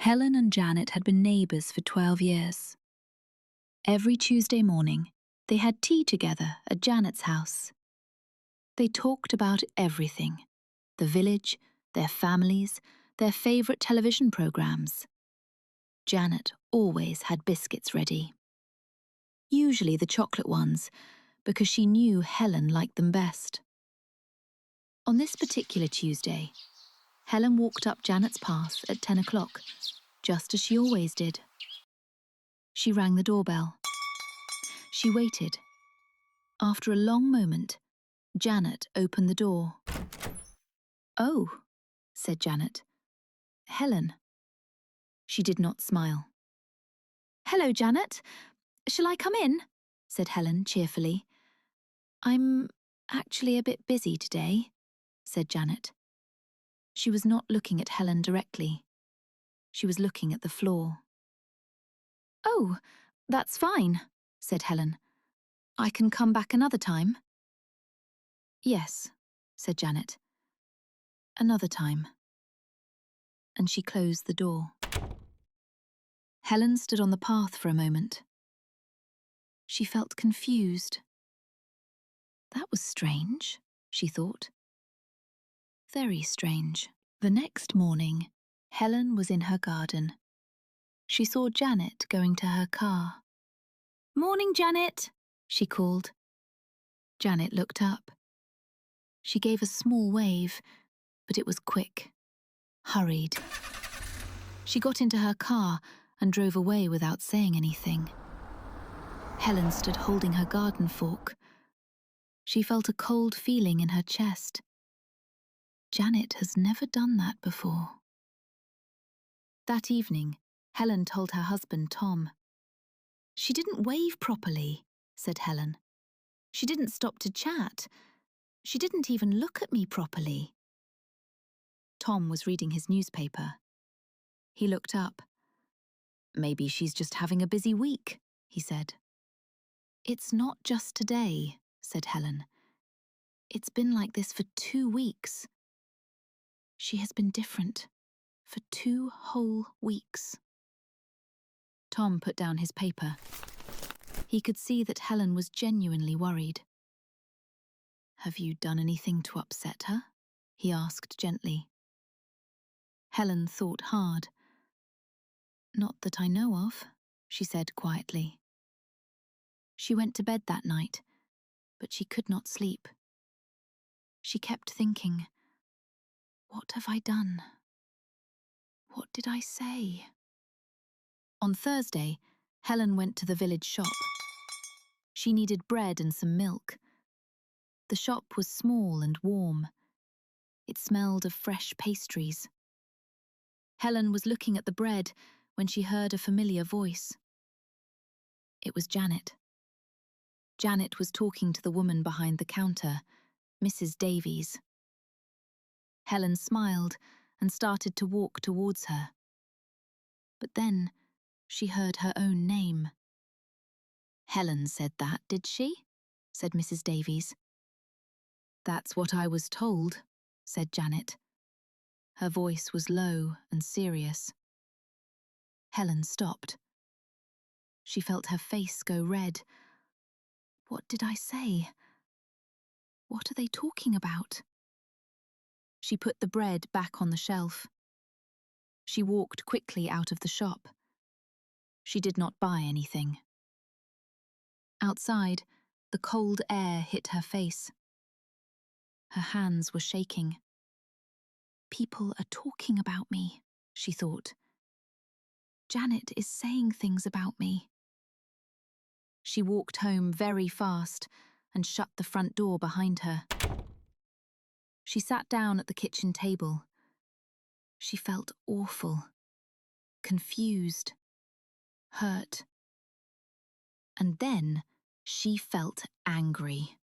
Helen and Janet had been neighbours for 12 years. Every Tuesday morning, they had tea together at Janet's house. They talked about everything: the village, their families, their favourite television programmes. Janet always had biscuits ready. Usually the chocolate ones, because she knew Helen liked them best. On this particular Tuesday, Helen walked up Janet's path at 10 o'clock, just as she always did. She rang the doorbell. She waited. After a long moment, Janet opened the door. "Oh," said Janet. "Helen." She did not smile. "Hello, Janet. Shall I come in?" said Helen cheerfully. "I'm actually a bit busy today," said Janet. She was not looking at Helen directly. She was looking at the floor. "Oh, that's fine," said Helen. "I can come back another time." "Yes," said Janet. "Another time." And she closed the door. Helen stood on the path for a moment. She felt confused. That was strange, she thought. Very strange. The next morning, Helen was in her garden. She saw Janet going to her car. "Morning, Janet," she called. Janet looked up. She gave a small wave, but it was quick, hurried. She got into her car and drove away without saying anything. Helen stood holding her garden fork. She felt a cold feeling in her chest. Janet has never done that before. That evening, Helen told her husband, Tom. "She didn't wave properly," said Helen. "She didn't stop to chat. She didn't even look at me properly." Tom was reading his newspaper. He looked up. "Maybe she's just having a busy week," he said. "It's not just today," said Helen. "It's been like this for 2 weeks. She has been different for 2 whole weeks." Tom put down his paper. He could see that Helen was genuinely worried. "Have you done anything to upset her?" he asked gently. Helen thought hard. "Not that I know of," she said quietly. She went to bed that night, but she could not sleep. She kept thinking, "What have I done? What did I say?" On Thursday, Helen went to the village shop. She needed bread and some milk. The shop was small and warm. It smelled of fresh pastries. Helen was looking at the bread when she heard a familiar voice. It was Janet. Janet was talking to the woman behind the counter, Mrs. Davies. Helen smiled and started to walk towards her. But then she heard her own name. "Helen said that, did she?" said Mrs. Davies. "That's what I was told," said Janet. Her voice was low and serious. Helen stopped. She felt her face go red. What did I say? What are they talking about? She put the bread back on the shelf. She walked quickly out of the shop. She did not buy anything. Outside, the cold air hit her face. Her hands were shaking. "People are talking about me," she thought. "Janet is saying things about me." She walked home very fast and shut the front door behind her. She sat down at the kitchen table. She felt awful, confused, hurt. And then she felt angry.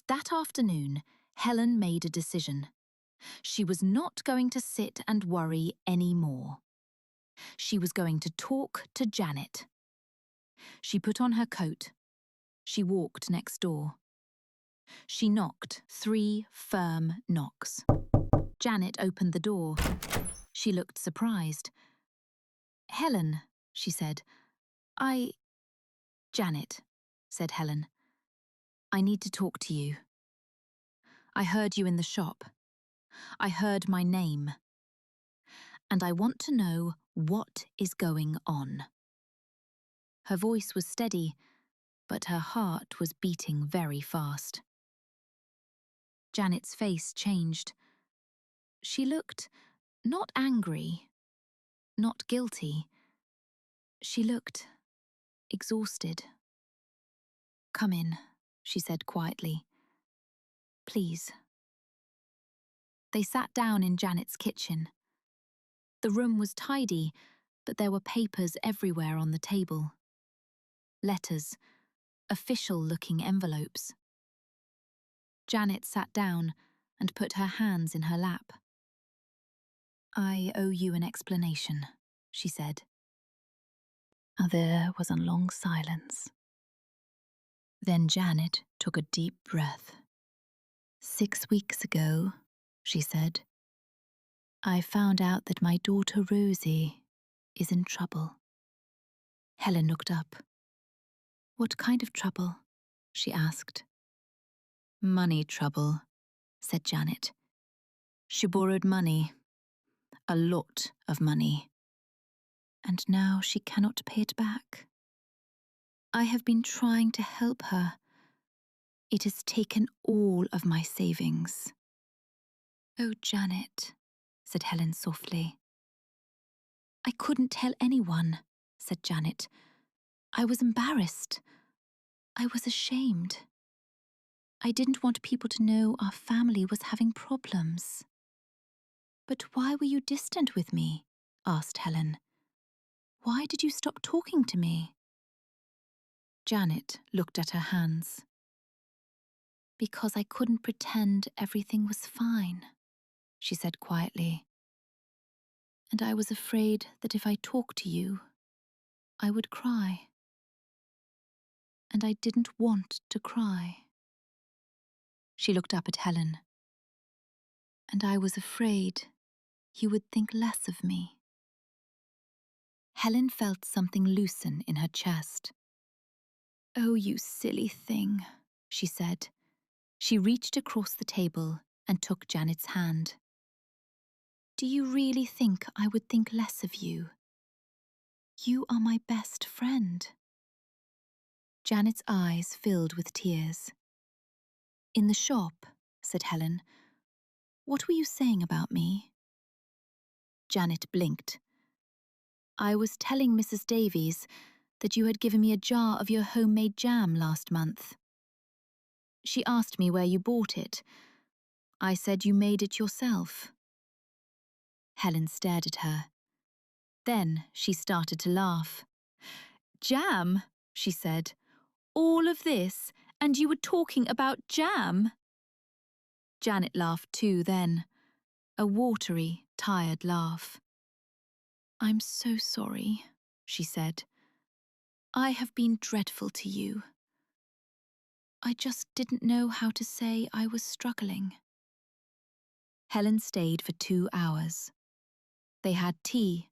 That afternoon, Helen made a decision. She was not going to sit and worry anymore. She was going to talk to Janet. She put on her coat. She walked next door. She knocked 3 firm knocks. Janet opened the door. She looked surprised. Helen, she said. Janet, said Helen. I need to talk to you. I heard you in the shop. I heard my name. And I want to know what is going on. Her voice was steady, but her heart was beating very fast. Janet's face changed. She looked not angry, not guilty. She looked exhausted. Come in, she said quietly. Please. They sat down in Janet's kitchen. The room was tidy, but there were papers everywhere on the table. Letters, official-looking envelopes. Janet sat down and put her hands in her lap. I owe you an explanation, she said. There was a long silence. Then Janet took a deep breath. 6 weeks ago, she said, I found out that my daughter Rosie is in trouble. Helen looked up. What kind of trouble? She asked. Money trouble, said Janet. She borrowed money, a lot of money, and now she cannot pay it back. I have been trying to help her. It has taken all of my savings. Oh, Janet, said Helen softly. I couldn't tell anyone, said Janet. I was embarrassed. I was ashamed. I didn't want people to know our family was having problems. But why were you distant with me? Asked Helen. Why did you stop talking to me? Janet looked at her hands. Because I couldn't pretend everything was fine, she said quietly. And I was afraid that if I talked to you, I would cry. And I didn't want to cry. She looked up at Helen. And I was afraid you would think less of me. Helen felt something loosen in her chest. Oh, you silly thing, she said. She reached across the table and took Janet's hand. Do you really think I would think less of you? You are my best friend. Janet's eyes filled with tears. In the shop, said Helen. What were you saying about me? Janet blinked. I was telling Mrs. Davies that you had given me a jar of your homemade jam last month. She asked me where you bought it. I said you made it yourself. Helen stared at her. Then she started to laugh. Jam, she said. All of this, and you were talking about jam? Janet laughed too then, a watery, tired laugh. I'm so sorry, she said. I have been dreadful to you. I just didn't know how to say I was struggling. Helen stayed for 2 hours. They had tea.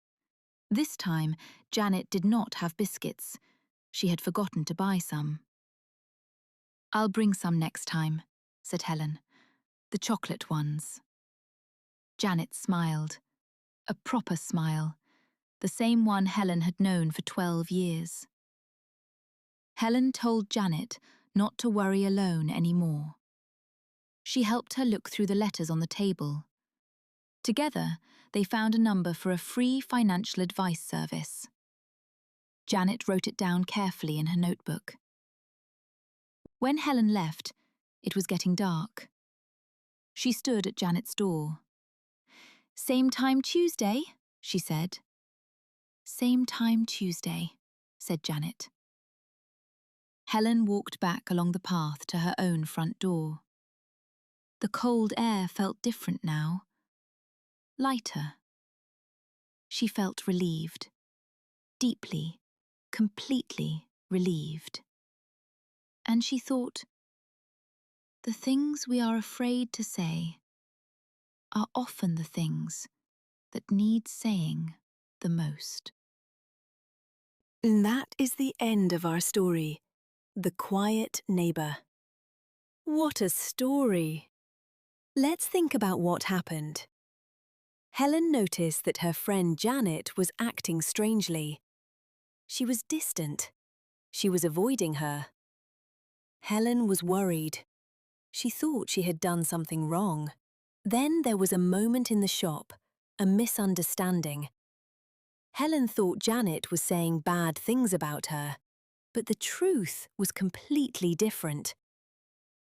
This time, Janet did not have biscuits. She had forgotten to buy some. I'll bring some next time, said Helen. The chocolate ones. Janet smiled. A proper smile. The same one Helen had known for 12 years. Helen told Janet not to worry alone anymore. She helped her look through the letters on the table. Together, they found a number for a free financial advice service. Janet wrote it down carefully in her notebook. When Helen left, it was getting dark. She stood at Janet's door. Same time Tuesday, she said. Same time Tuesday, said Janet. Helen walked back along the path to her own front door. The cold air felt different now. Lighter. She felt relieved. Deeply, completely relieved. And she thought, the things we are afraid to say are often the things that need saying the most. And that is the end of our story, The Quiet Neighbour. What a story! Let's think about what happened. Helen noticed that her friend Janet was acting strangely. She was distant. She was avoiding her. Helen was worried. She thought she had done something wrong. Then there was a moment in the shop, a misunderstanding. Helen thought Janet was saying bad things about her, but the truth was completely different.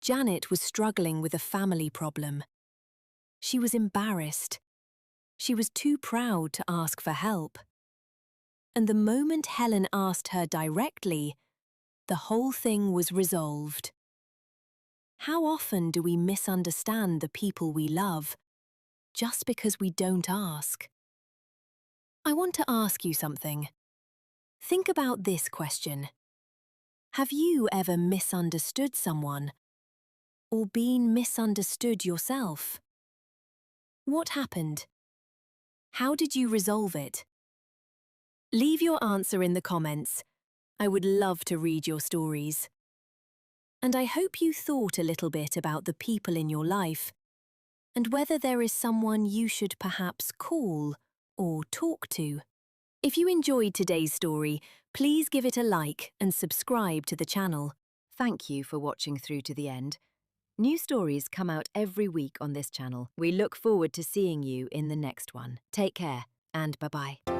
Janet was struggling with a family problem. She was embarrassed. She was too proud to ask for help. And the moment Helen asked her directly, the whole thing was resolved. How often do we misunderstand the people we love just because we don't ask? I want to ask you something. Think about this question. Have you ever misunderstood someone or been misunderstood yourself? What happened? How did you resolve it? Leave your answer in the comments. I would love to read your stories. And I hope you thought a little bit about the people in your life and whether there is someone you should perhaps call or talk to. If you enjoyed today's story, please give it a like and subscribe to the channel. Thank you for watching through to the end. New stories come out every week on this channel. We look forward to seeing you in the next one. Take care and bye-bye.